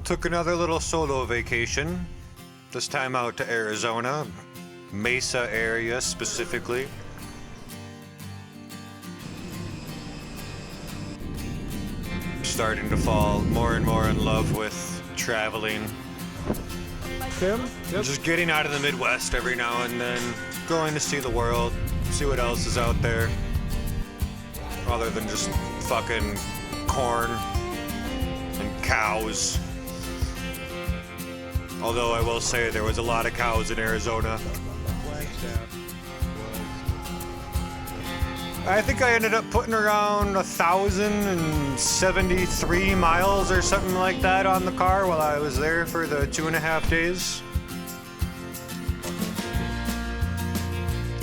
Took another little solo vacation, this time out to Arizona, Mesa area specifically. Starting to fall more and more in love with traveling. Tim? Yep. Just getting out of the Midwest every now and then, going to see the world, see what else is out there, other than just fucking corn and cows. Although I will say there was a lot of cows in Arizona. Flagstaff I think I ended up putting around 1,073 miles or something like that on the car while I was there for the 2.5 days.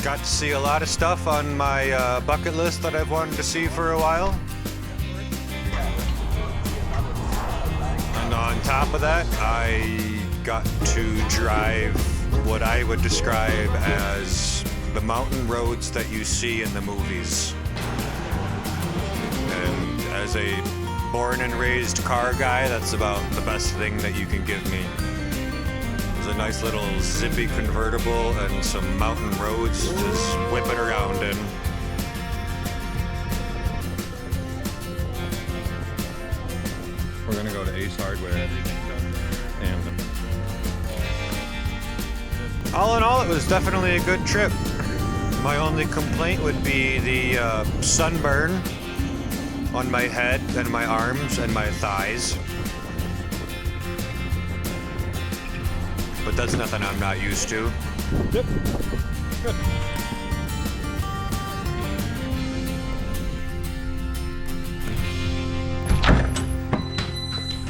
Got to see a lot of stuff on my bucket list that I've wanted to see for a while. And on top of that, I got to drive what I would describe as the mountain roads that you see in the movies. And as a born and raised car guy, that's about the best thing that you can give me. There's a nice little zippy convertible and some mountain roads to just whip it around in. We're gonna go to Ace Hardware. And all in all, it was definitely a good trip. My only complaint would be the sunburn on my head and my arms and my thighs. But that's nothing I'm not used to. Yep. Good.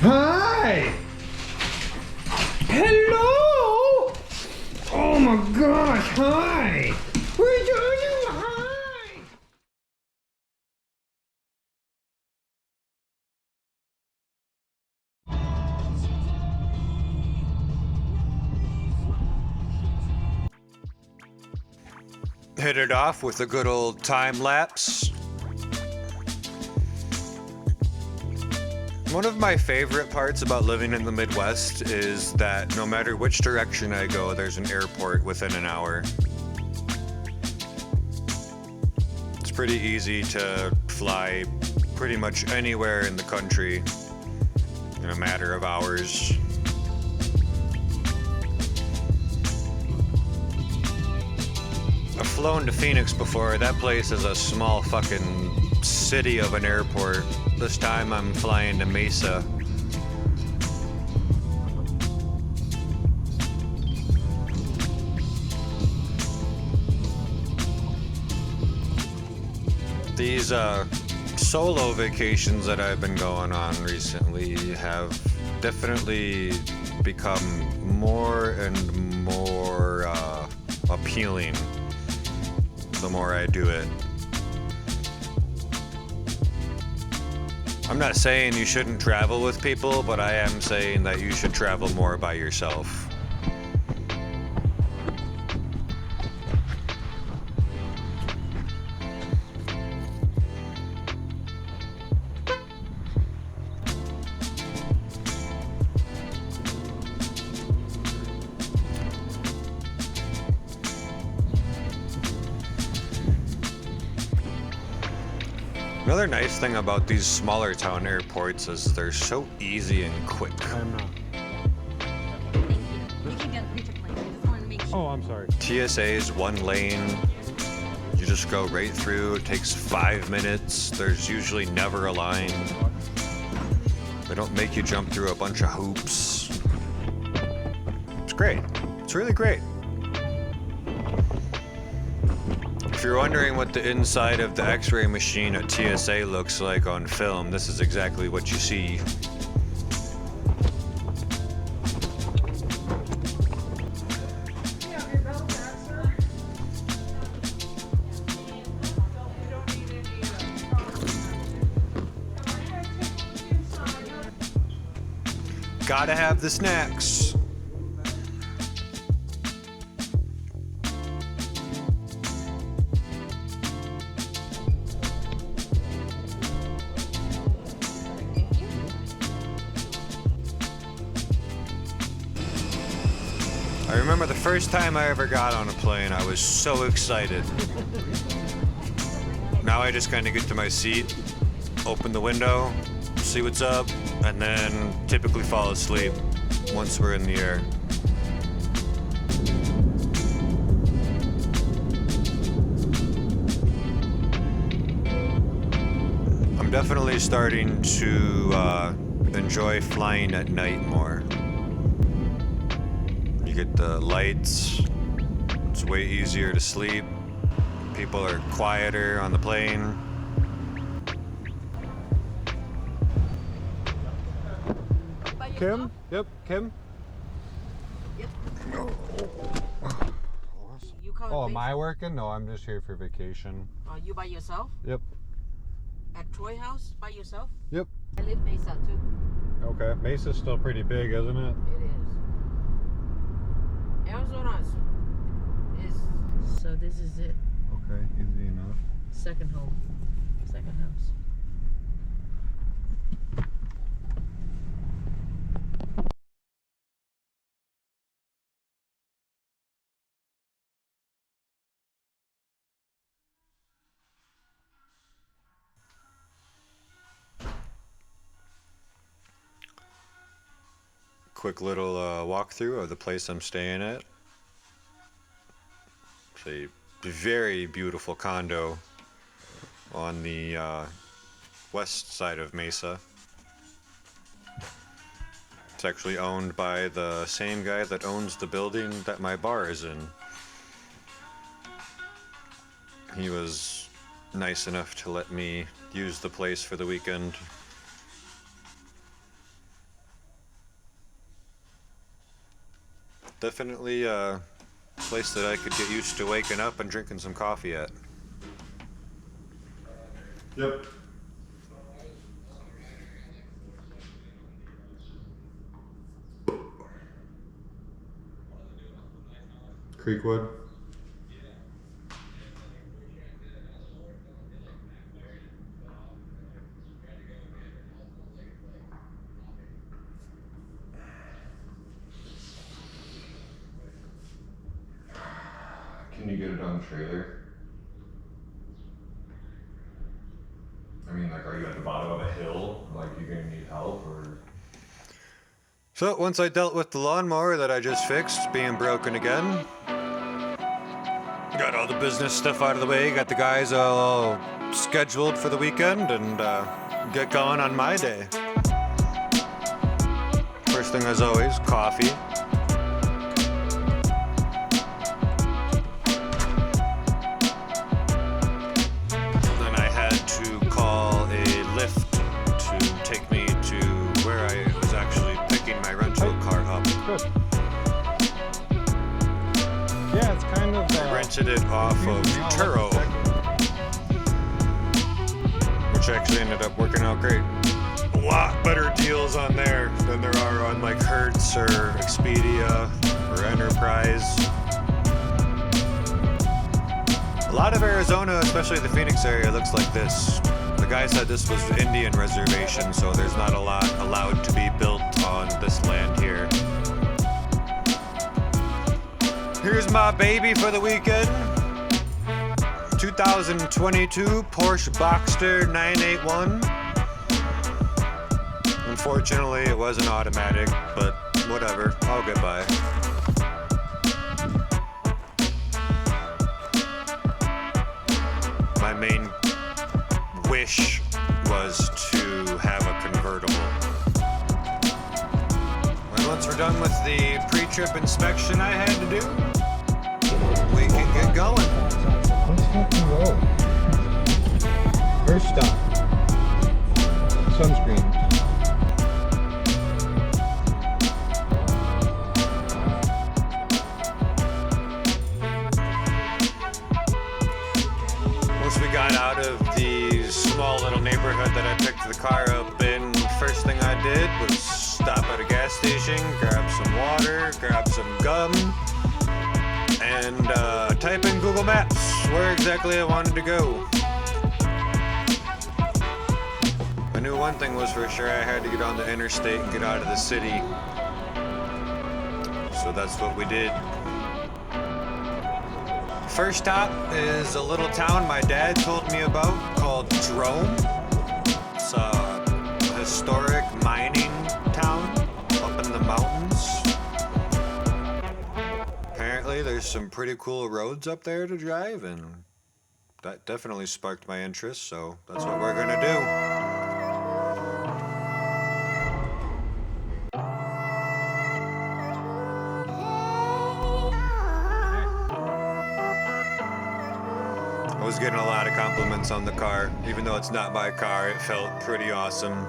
Hi! Hello! Oh my gosh, hi! What are you doing? Hi! Hit it off with a good old time lapse. One of my favorite parts about living in the Midwest is that no matter which direction I go, there's an airport within an hour. It's pretty easy to fly pretty much anywhere in the country in a matter of hours. I've flown to Phoenix before. That place is a small fucking city of an airport. This time I'm flying to Mesa. These solo vacations that I've been going on recently have definitely become more and more appealing the more I do it. I'm not saying you shouldn't travel with people, but I am saying that you should travel more by yourself. Another nice thing about these smaller town airports is they're so easy and quick. I'm not. Oh, I'm sorry. TSA is one lane. You just go right through. It takes 5 minutes. There's usually never a line. They don't make you jump through a bunch of hoops. It's great. It's really great. If you're wondering what the inside of the X-ray machine at TSA looks like on film, this is exactly what you see. Gotta have the snacks. I remember the first time I ever got on a plane, I was so excited. Now I just kind of get to my seat, open the window, see what's up, and then typically fall asleep once we're in the air. I'm definitely starting to enjoy flying at night more. You get the lights, it's way easier to sleep. People are quieter on the plane. Kim? Yep, Kim? Yep. You come Oh, am I working? No, I'm just here for vacation. You by yourself? Yep. At Troy House by yourself? Yep. I live Mesa too. Okay. Mesa's still pretty big, isn't it? It is. Arizona is. So this is it. Okay, easy enough. Second home. Second house. Quick little walkthrough of the place I'm staying at. It's a very beautiful condo on the west side of Mesa. It's actually owned by the same guy that owns the building that my bar is in. He was nice enough to let me use the place for the weekend. Definitely a place that I could get used to waking up and drinking some coffee at. Yep. Creekwood. Can you get it on the trailer? I mean, like, are you at the bottom of a hill? Like, you're gonna need help, or? So, once I dealt with the lawnmower that I just fixed, being broken again, got all the business stuff out of the way, got the guys all scheduled for the weekend, and get going on my day. First thing, as always, coffee. Yeah, it's kind of. Rented it off of Turo, which actually ended up working out great. A lot better deals on there than there are on like Hertz or Expedia or Enterprise. A lot of Arizona, especially the Phoenix area, looks like this. The guy said this was Indian reservation, so there's not a lot allowed to be built on this land here. Here's my baby for the weekend. 2022 Porsche Boxster 981. Unfortunately, it wasn't automatic, but whatever, I'll get by. My main wish was to have a convertible. And once we're done with the pre-trip inspection I had to do, we can get going. Let's fucking roll. First stop. Sunscreen. Once we got out of the small little neighborhood that I picked the car up in, first thing I did was stop at a gas station, grab some water, grab some gum, and type in Google Maps where exactly I wanted to go. I knew one thing was for sure, I had to get on the interstate and get out of the city. So that's what we did. First stop is a little town my dad told me about called Jerome. It's a historic mining town up in the mountains. Apparently there's some pretty cool roads up there to drive, and that definitely sparked my interest, so that's what we're gonna do. I was getting a lot of compliments on the car. Even though it's not my car, it felt pretty awesome.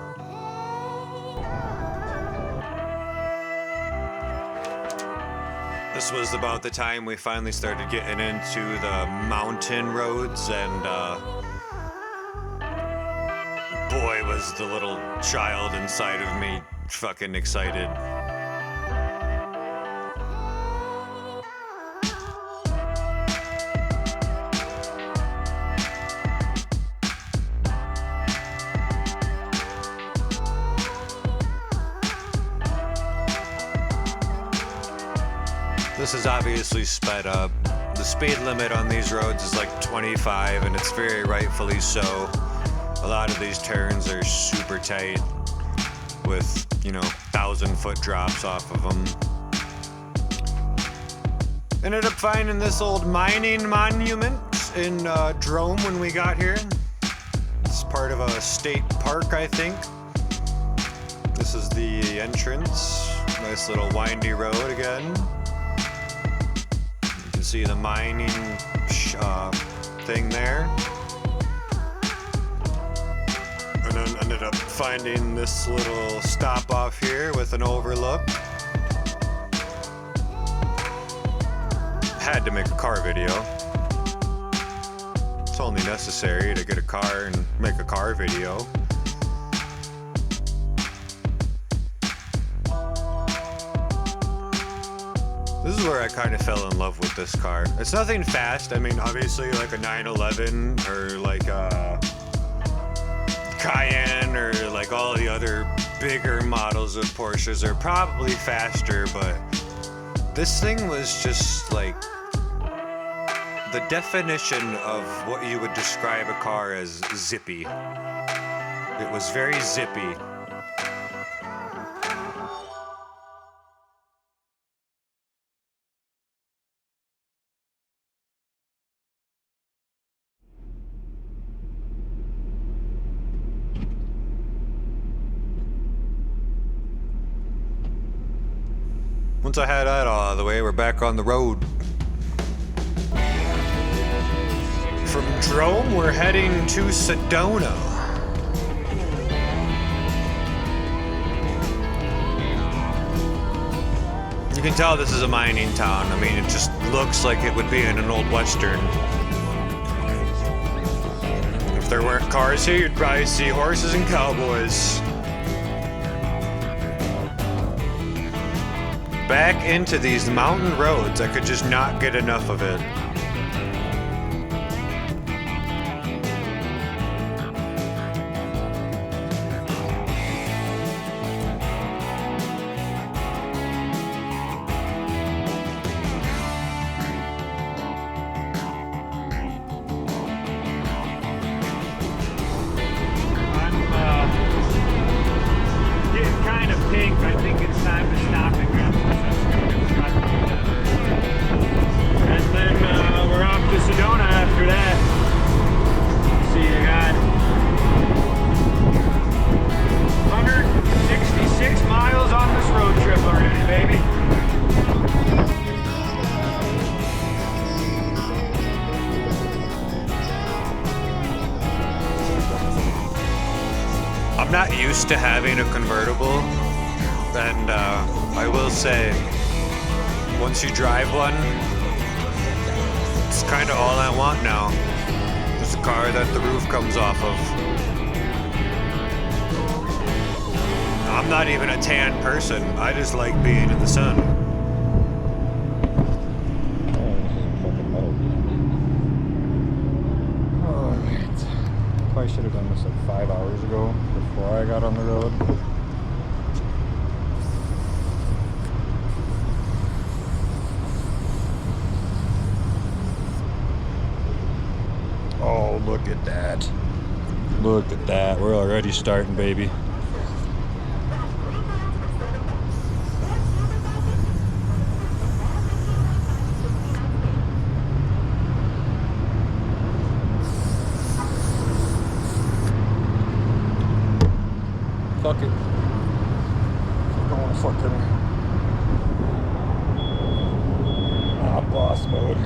This was about the time we finally started getting into the mountain roads, and boy, was the little child inside of me fucking excited. This is obviously sped up. The speed limit on these roads is like 25, and it's very rightfully so. A lot of these turns are super tight with, 1,000-foot drops off of them. Ended up finding this old mining monument in Jerome when we got here. It's part of a state park, I think. This is the entrance. Nice little windy road again. See the mining thing there, and then ended up finding this little stop off here with an overlook. Had to make a car video. It's only necessary to get a car and make a car video. This is where I kind of fell in love with this car. It's nothing fast. I mean, obviously like a 911 or like a Cayenne or like all the other bigger models of Porsches are probably faster, but this thing was just like the definition of what you would describe a car as zippy. It was very zippy. Once I had that all out of the way, we're back on the road. From Jerome, we're heading to Sedona. You can tell this is a mining town. I mean, it just looks like it would be in an old western. If there weren't cars here, you'd probably see horses and cowboys. Back into these mountain roads, I could just not get enough of it. I'm getting kind of pink. I think it's time to stop and grab and then we're off to Sedona after that. See you guys. 166 miles on this road trip already, baby. I'm not used to having a convertible, and I will say, once you drive one, it's kind of all I want now. Just a car that the roof comes off of. I'm not even a tan person. I just like being in the sun. Alright. Probably should have done this like 5 hours ago before I got on the road. at that. We're already starting, baby. Fuck it. I'm going fucking boss mode.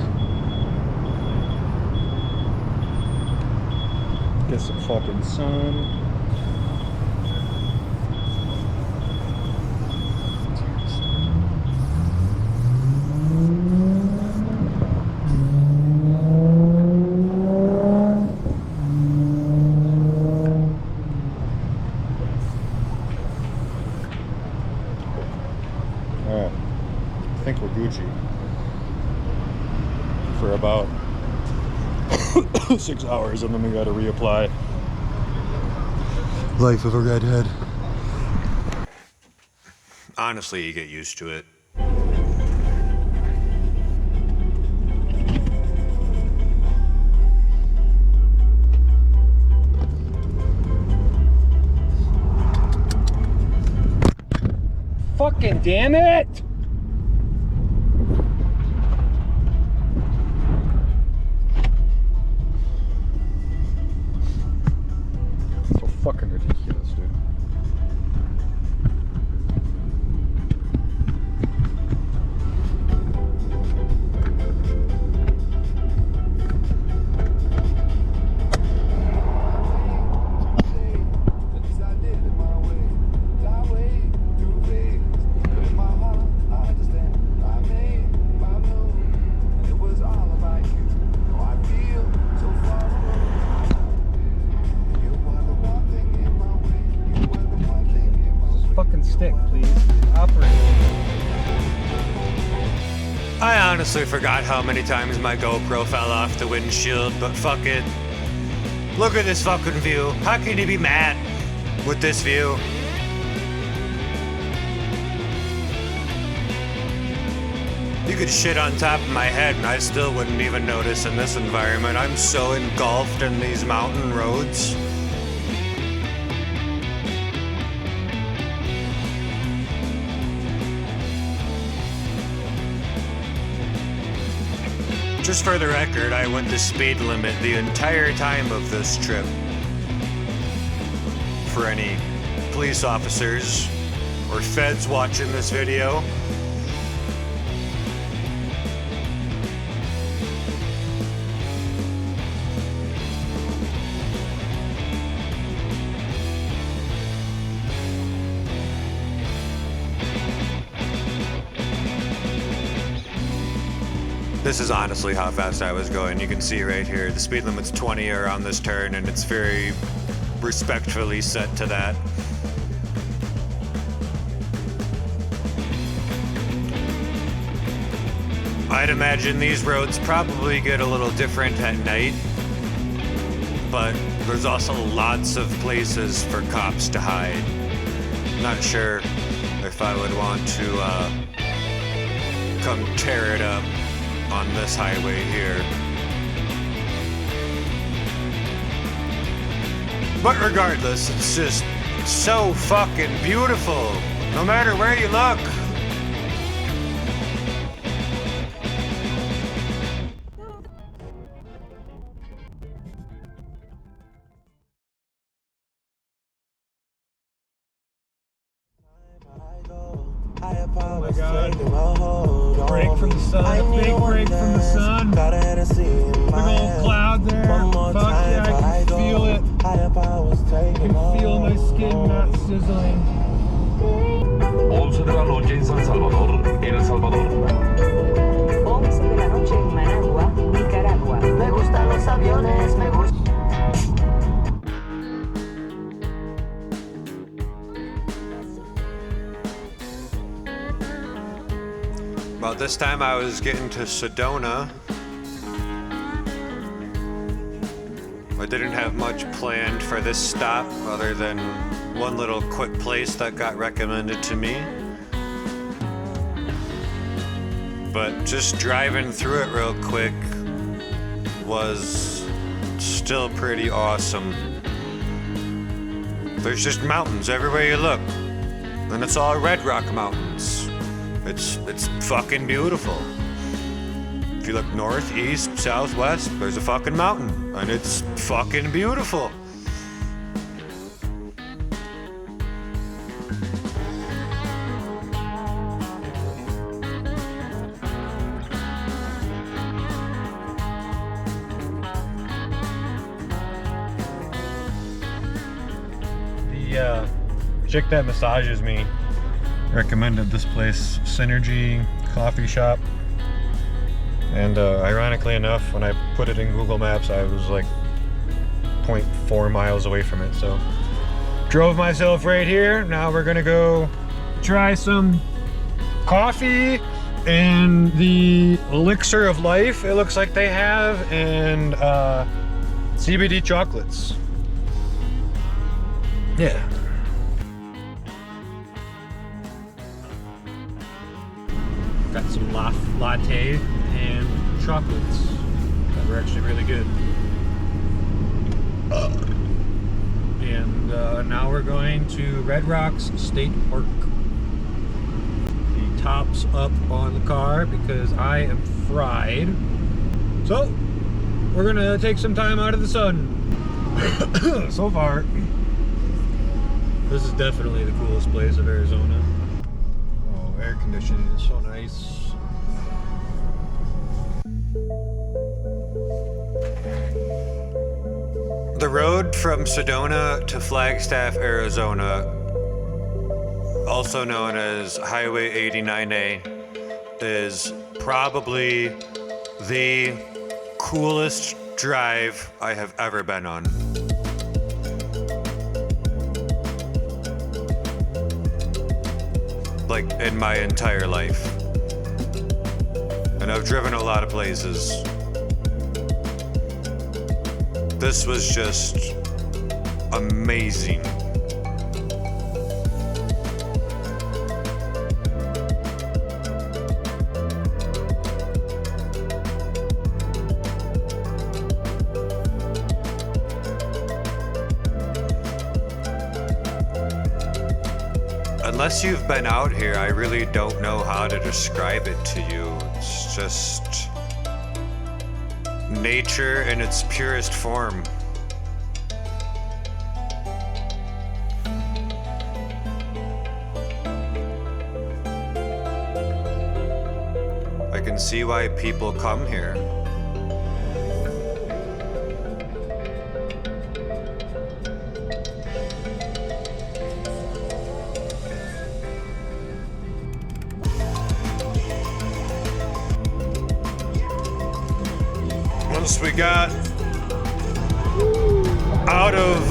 Get some fucking sun. Alright. I think we're Gucci for about 6 hours, and then we gotta reapply. Life of a redhead. Honestly, you get used to it. Fucking damn it! So fucking ridiculous, dude. Fucking stick, please. Operate. I honestly forgot how many times my GoPro fell off the windshield, but fuck it. Look at this fucking view. How can you be mad with this view? You could shit on top of my head and I still wouldn't even notice in this environment. I'm so engulfed in these mountain roads. Just for the record, I went the speed limit the entire time of this trip. For any police officers or feds watching this video, this is honestly how fast I was going. You can see right here, the speed limit's 20 around this turn, and it's very respectfully set to that. I'd imagine these roads probably get a little different at night, but there's also lots of places for cops to hide. Not sure if I would want to come tear it up on this highway here. But regardless, it's just so fucking beautiful, no matter where you look. Oh my god. Break from the sun. A big break from the sun. Big old cloud there. Fuck yeah, I can feel it. I can feel my skin not sizzling. 11 de la noche en San Salvador, El Salvador. 11 de la noche en Managua, Nicaragua. Me gustan los aviones, me gustan. About this time I was getting to Sedona. I didn't have much planned for this stop other than one little quick place that got recommended to me. But just driving through it real quick was still pretty awesome. There's just mountains everywhere you look. And it's all Red Rock Mountains. It's fucking beautiful. If you look north, east, southwest, there's a fucking mountain. And it's fucking beautiful. The chick that massages me recommended this place, Synergy Coffee Shop. And ironically enough, when I put it in Google Maps, I was like 0.4 miles away from it. So drove myself right here. Now we're gonna go try some coffee and the elixir of life, it looks like they have, and CBD chocolates. Yeah. Got some latte and chocolates that were actually really good. And now we're going to Red Rocks State Park. The top's up on the car because I am fried. So, we're gonna take some time out of the sun. So far, this is definitely the coolest place of Arizona. Oh, air conditioning is so nice. The road from Sedona to Flagstaff, Arizona, also known as Highway 89A, is probably the coolest drive I have ever been on. Like, in my entire life. And I've driven a lot of places. This was just amazing. Unless you've been out here, I really don't know how to describe it to you. It's just nature in its purest form. I can see why people come here. Once we got out of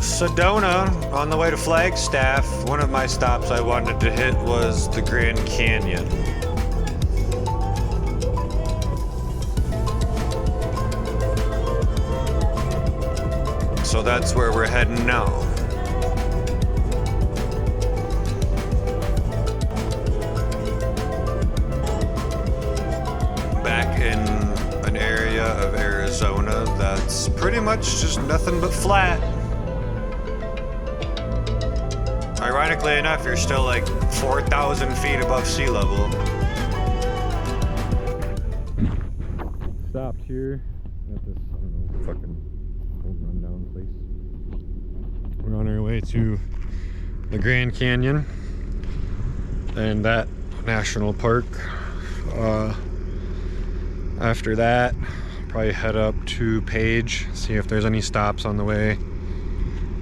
Sedona on the way to Flagstaff, one of my stops I wanted to hit was the Grand Canyon. So that's where we're heading now. Back in an area of Arizona that's pretty much just nothing but flat. Ironically enough, you're still like 4,000 feet above sea level. Stopped here at this, I don't know, fucking old rundown place. We're on our way to the Grand Canyon and that national park. After that, probably head up to Page, see if there's any stops on the way.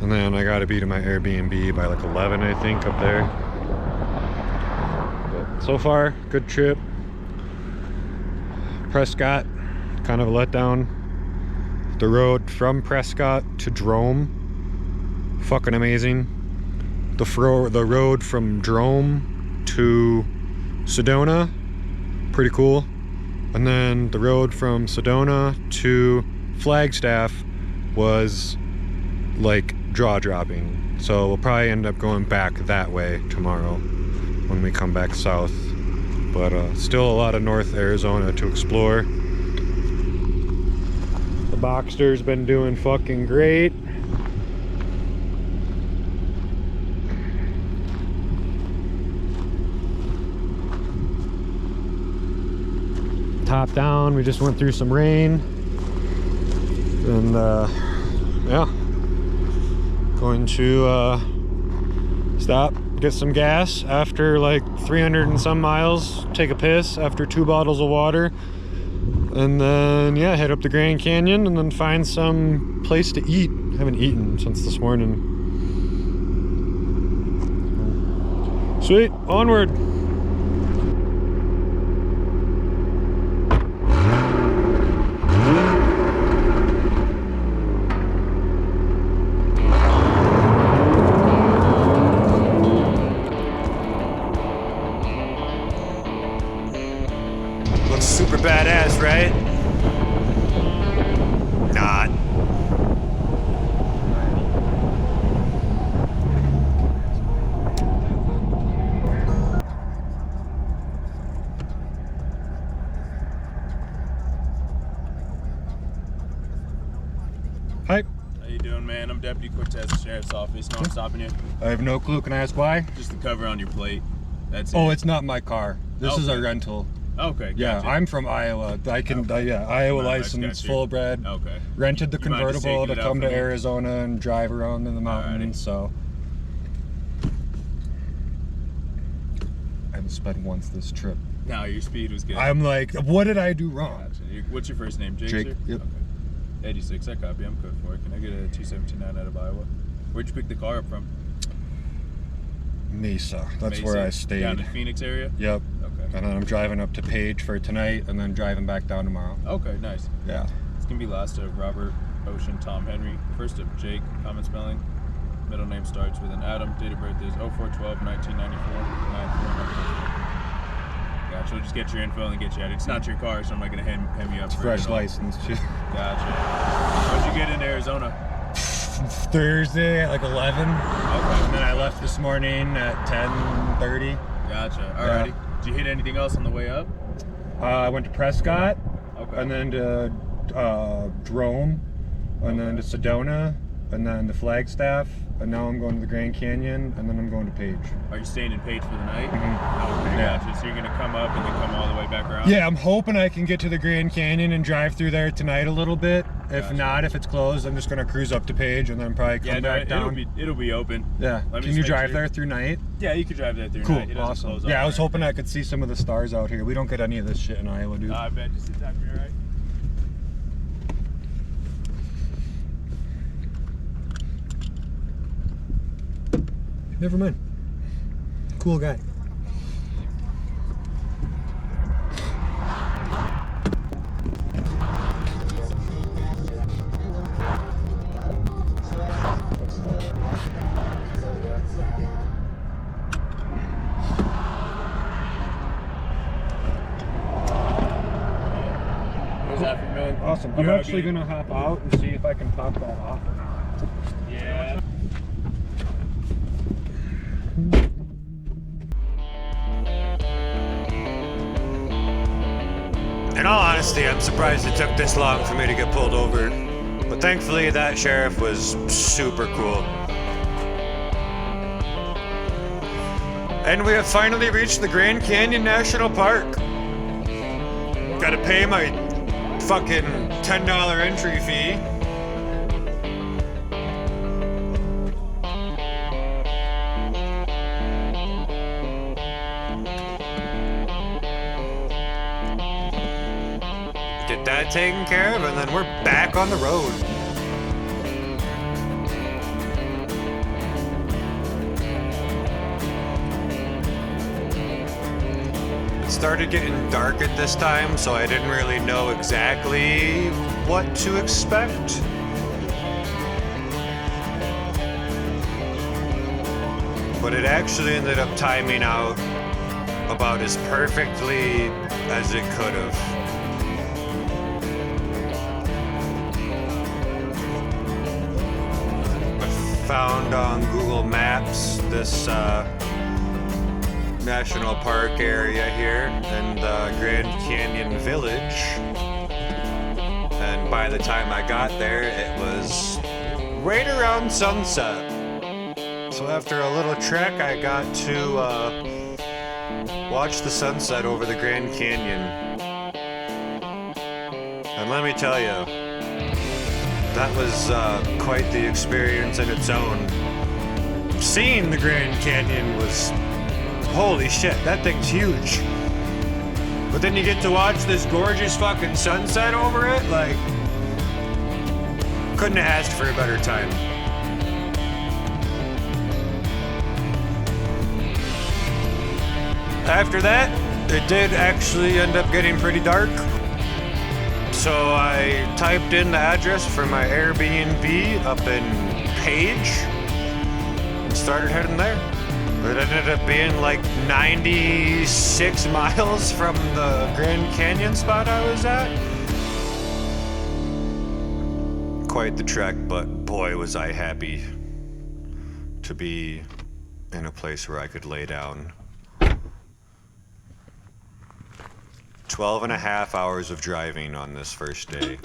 And then I gotta be to my Airbnb by like 11, I think, up there. But so far, good trip. Prescott, kind of a letdown. The road from Prescott to Jerome, fucking amazing. The road from Jerome to Sedona, pretty cool. And then the road from Sedona to Flagstaff was like jaw-dropping. So we'll probably end up going back that way tomorrow when we come back south. But still a lot of North Arizona to explore. The Boxster's been doing fucking great. top down. We just went through some rain. And yeah. Going to stop, get some gas after like 300 and some miles, take a piss after 2 bottles of water. And then, yeah, head up the Grand Canyon and then find some place to eat. Haven't eaten since this morning. Sweet, onward. Looks super badass, right? Not. Hi. How you doing, man? I'm Deputy Cortez, the Sheriff's Office. No, I'm stopping you. I have no clue. Can I ask why? Just the cover on your plate. That's it. Oh, it's not my car. This is a Okay. rental. Okay, Yeah, gotcha. I'm from Iowa. I can, yeah, Iowa No, I license, got you. full bred. Okay. Rented the You mind just convertible taking to it out come for to me? Arizona and drive around in the mountains. So I haven't sped once this trip. No, your speed was good. I'm like, what did I do wrong? Gotcha. What's your first name? Jake, Jake, sir? yep. Okay. 86, I copy. I'm code for it. Can I get a 279 out of Iowa? Where'd you pick the car up from? Mesa. That's Mesa? where I Down stayed. in the Phoenix area? Yep. Okay. And then I'm driving up to Page for tonight and then driving back down tomorrow. Okay, nice. Yeah. It's gonna be last of Robert, Ocean, Tom, Henry. First of Jake, common spelling. Middle name starts with an Adam. Date of birth is 04/12/1994. 9/4/1994. Gotcha. We'll just get your info and get you out. It's not your car, so I'm not gonna hem you up. It's for fresh it at all. license. Gotcha. When'd you get into Arizona? Thursday at like 11. Okay. And then I left this morning at 10:30. Gotcha. Alrighty. Did you hit anything else on the way up? I went to Prescott, Okay. and then to Jerome, and then to Sedona, and then to Flagstaff, and now I'm going to the Grand Canyon, and then I'm going to Page. Are you staying in Page for the night? Mhm. Okay, Yeah. gotcha. So you're gonna come up and then come all the way back around? Yeah, I'm hoping I can get to the Grand Canyon and drive through there tonight a little bit. If Gotcha. not, if it's closed, I'm just gonna cruise up to Page and then probably come Yeah, no, back it'll down. be open. Yeah. Let me Can just you make drive sure. there through night? Yeah, you could drive that through Cool. night. It doesn't Awesome. close off Yeah, I was or hoping I anything. could see some of the stars out here. We don't get any of this shit in Iowa, dude. I bet. Just sit down for me, alright? Never mind. Cool guy. What's that for, man? Awesome. I'm You're actually okay? gonna hop out and see if I can pop that off. Yeah. In all honesty, I'm surprised it took this long for me to get pulled over. But thankfully, that sheriff was super cool. And we have finally reached the Grand Canyon National Park. Gotta pay my fucking $10 entry fee. Get that taken care of, and then we're back on the road. It started getting dark at this time, so I didn't really know exactly what to expect. But it actually ended up timing out about as perfectly as it could have. Found on Google Maps this national park area here in the Grand Canyon Village. And by the time I got there, it was right around sunset. So after a little trek, I got to watch the sunset over the Grand Canyon. And let me tell you, that was quite the experience in its own. Seeing the Grand Canyon was, holy shit, that thing's huge. But then you get to watch this gorgeous fucking sunset over it, like, couldn't have asked for a better time. After that, it did actually end up getting pretty dark. So I typed in the address for my Airbnb up in Page and started heading there. It ended up being like 96 miles from the Grand Canyon spot I was at. Quite the trek, but boy was I happy to be in a place where I could lay down. 12 and a half hours of driving on this first day.